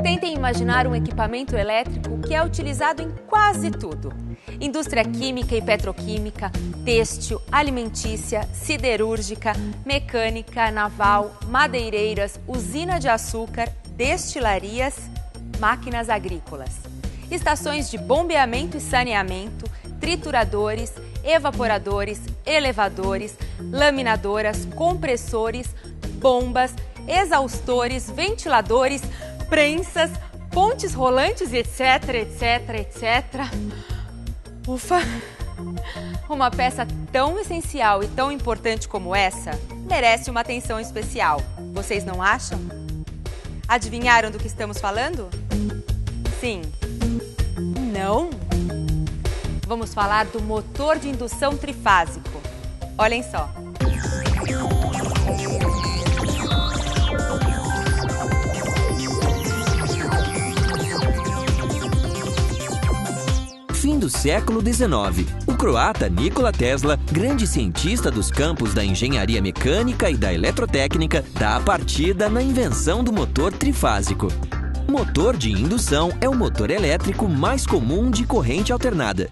Tentem imaginar um equipamento elétrico que é utilizado em quase tudo. Indústria química e petroquímica, têxtil, alimentícia, siderúrgica, mecânica, naval, madeireiras, usina de açúcar, destilarias, máquinas agrícolas. Estações de bombeamento e saneamento, trituradores, evaporadores, elevadores, laminadoras, compressores, bombas, exaustores, ventiladores, prensas, pontes rolantes, etc, etc, etc. Ufa! Uma peça tão essencial e tão importante como essa merece uma atenção especial. Vocês não acham? Adivinharam do que estamos falando? Sim. Não? Vamos falar do motor de indução trifásico. Olhem só. Fim do século XIX, o croata Nikola Tesla, grande cientista dos campos da engenharia mecânica e da eletrotécnica, dá a partida na invenção do motor trifásico. O motor de indução é o motor elétrico mais comum de corrente alternada.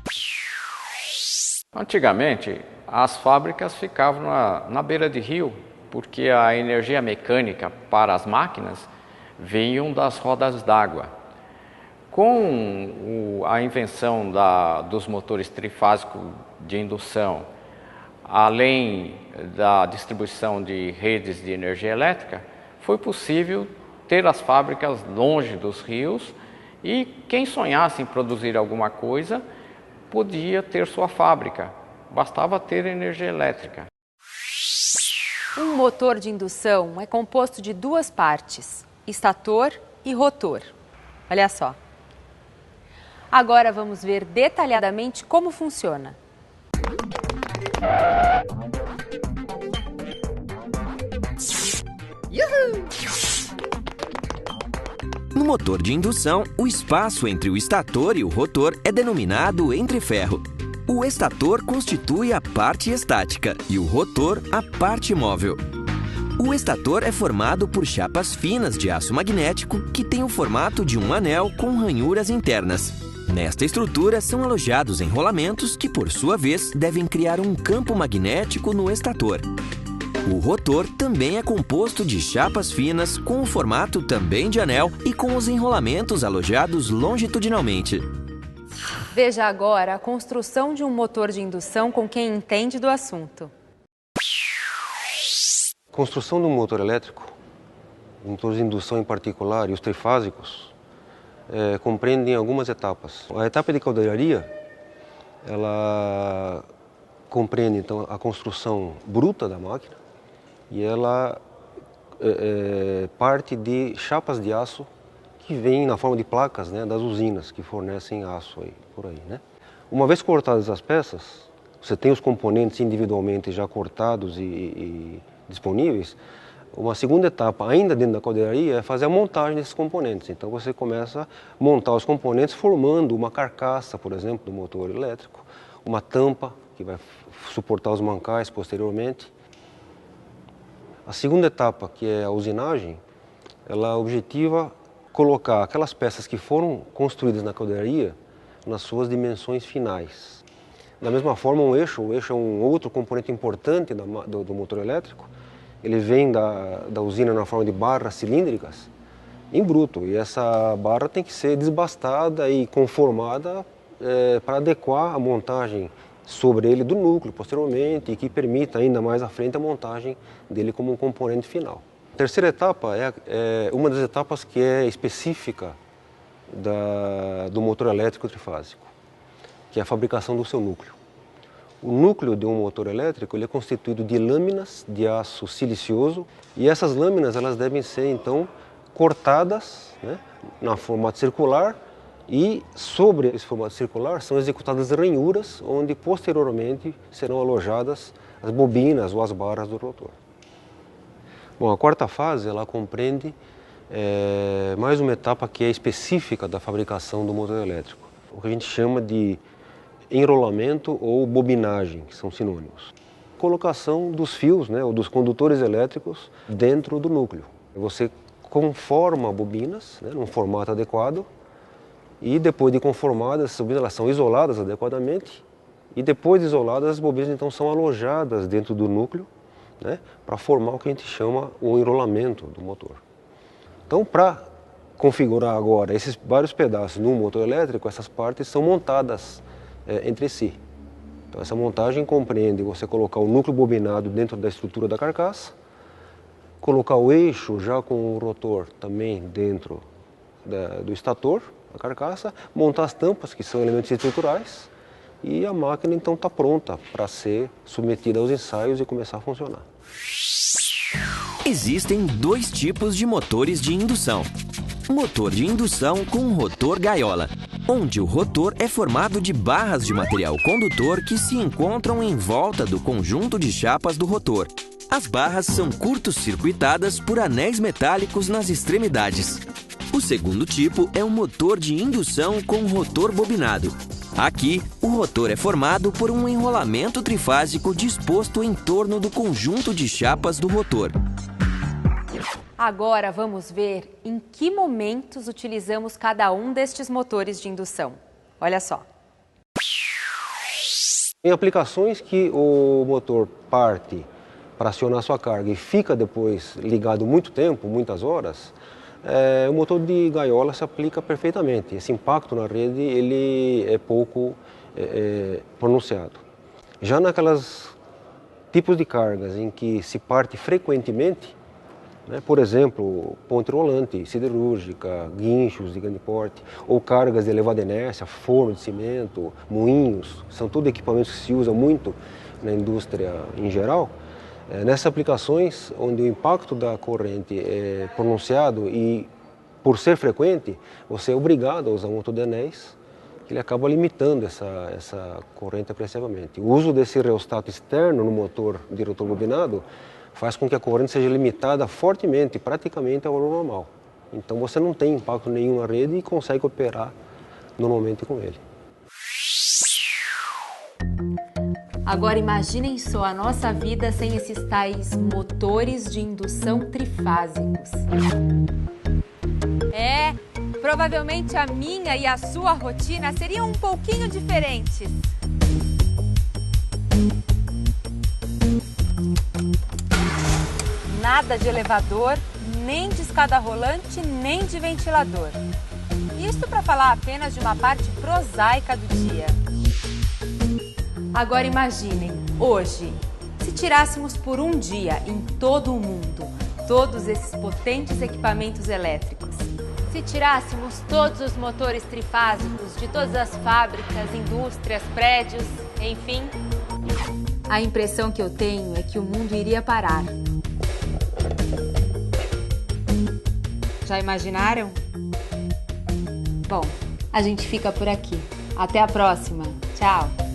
Antigamente, as fábricas ficavam na beira de rio, porque a energia mecânica para as máquinas vinham das rodas d'água. Com a invenção dos motores trifásicos de indução, além da distribuição de redes de energia elétrica, foi possível ter as fábricas longe dos rios e quem sonhasse em produzir alguma coisa podia ter sua fábrica, bastava ter energia elétrica. Um motor de indução é composto de duas partes, estator e rotor. Olha só. Agora vamos ver detalhadamente como funciona. No motor de indução, o espaço entre o estator e o rotor é denominado entreferro. O estator constitui a parte estática e o rotor a parte móvel. O estator é formado por chapas finas de aço magnético que tem o formato de um anel com ranhuras internas. Nesta estrutura são alojados enrolamentos que, por sua vez, devem criar um campo magnético no estator. O rotor também é composto de chapas finas com o formato também de anel e com os enrolamentos alojados longitudinalmente. Veja agora a construção de um motor de indução com quem entende do assunto. A construção de um motor elétrico, um motor de indução em particular e os trifásicos, compreendem algumas etapas. A etapa de caldeiraria, ela compreende então a construção bruta da máquina e ela parte de chapas de aço que vêm na forma de placas, né, das usinas que fornecem aço aí, por aí, né? Uma vez cortadas as peças, você tem os componentes individualmente já cortados e disponíveis. Uma segunda etapa, ainda dentro da caldeiraria, é fazer a montagem desses componentes. Então você começa a montar os componentes formando uma carcaça, por exemplo, do motor elétrico, uma tampa que vai suportar os mancais posteriormente. A segunda etapa, que é a usinagem, ela objetiva colocar aquelas peças que foram construídas na caldeiraria nas suas dimensões finais. Da mesma forma, o eixo é um outro componente importante do motor elétrico. Ele vem da usina na forma de barras cilíndricas em bruto e essa barra tem que ser desbastada e conformada para adequar a montagem sobre ele do núcleo posteriormente e que permita ainda mais à frente a montagem dele como um componente final. A terceira etapa é uma das etapas que é específica do motor elétrico trifásico, que é a fabricação do seu núcleo. O núcleo de um motor elétrico ele é constituído de lâminas de aço silicioso e essas lâminas elas devem ser então cortadas, né, na formato circular e sobre esse formato circular são executadas ranhuras onde posteriormente serão alojadas as bobinas ou as barras do rotor. Bom, a quarta fase ela compreende mais uma etapa que é específica da fabricação do motor elétrico, o que a gente chama de enrolamento ou bobinagem, que são sinônimos. Colocação dos fios, né, ou dos condutores elétricos dentro do núcleo. Você conforma bobinas, né, num formato adequado, e depois de conformadas, essas bobinas elas são isoladas adequadamente, e depois de isoladas, as bobinas então são alojadas dentro do núcleo, né, para formar o que a gente chama o enrolamento do motor. Então, para configurar agora esses vários pedaços no motor elétrico, essas partes são montadas entre si. Então, essa montagem compreende você colocar o núcleo bobinado dentro da estrutura da carcaça, colocar o eixo já com o rotor também dentro do estator, da carcaça, montar as tampas, que são elementos estruturais, e a máquina então está pronta para ser submetida aos ensaios e começar a funcionar. Existem dois tipos de motores de indução. Motor de indução com rotor gaiola, onde o rotor é formado de barras de material condutor que se encontram em volta do conjunto de chapas do rotor. As barras são curto-circuitadas por anéis metálicos nas extremidades. O segundo tipo é o motor de indução com rotor bobinado. Aqui, o rotor é formado por um enrolamento trifásico disposto em torno do conjunto de chapas do rotor. Agora vamos ver em que momentos utilizamos cada um destes motores de indução. Olha só. Em aplicações que o motor parte para acionar sua carga e fica depois ligado muito tempo, muitas horas, o motor de gaiola se aplica perfeitamente. Esse impacto na rede ele é pouco pronunciado. Já naquelas tipos de cargas em que se parte frequentemente, né, por exemplo, ponte rolante, siderúrgica, guinchos de grande porte, ou cargas de elevada inércia, forno de cimento, moinhos, são tudo equipamentos que se usam muito na indústria em geral. Nessas aplicações, onde o impacto da corrente é pronunciado e, por ser frequente, você é obrigado a usar um motor de anéis, que ele acaba limitando essa corrente apreciavelmente. O uso desse reostato externo no motor de rotor bobinado faz com que a corrente seja limitada fortemente, praticamente ao valor normal. Então você não tem impacto nenhum na rede e consegue operar normalmente com ele. Agora imaginem só a nossa vida sem esses tais motores de indução trifásicos. Provavelmente a minha e a sua rotina seriam um pouquinho diferentes. Nada de elevador, nem de escada rolante, nem de ventilador. Isso para falar apenas de uma parte prosaica do dia. Agora imaginem, hoje, se tirássemos por um dia em todo o mundo todos esses potentes equipamentos elétricos, se tirássemos todos os motores trifásicos de todas as fábricas, indústrias, prédios, enfim, a impressão que eu tenho é que o mundo iria parar. Já imaginaram? Bom, a gente fica por aqui. Até a próxima. Tchau!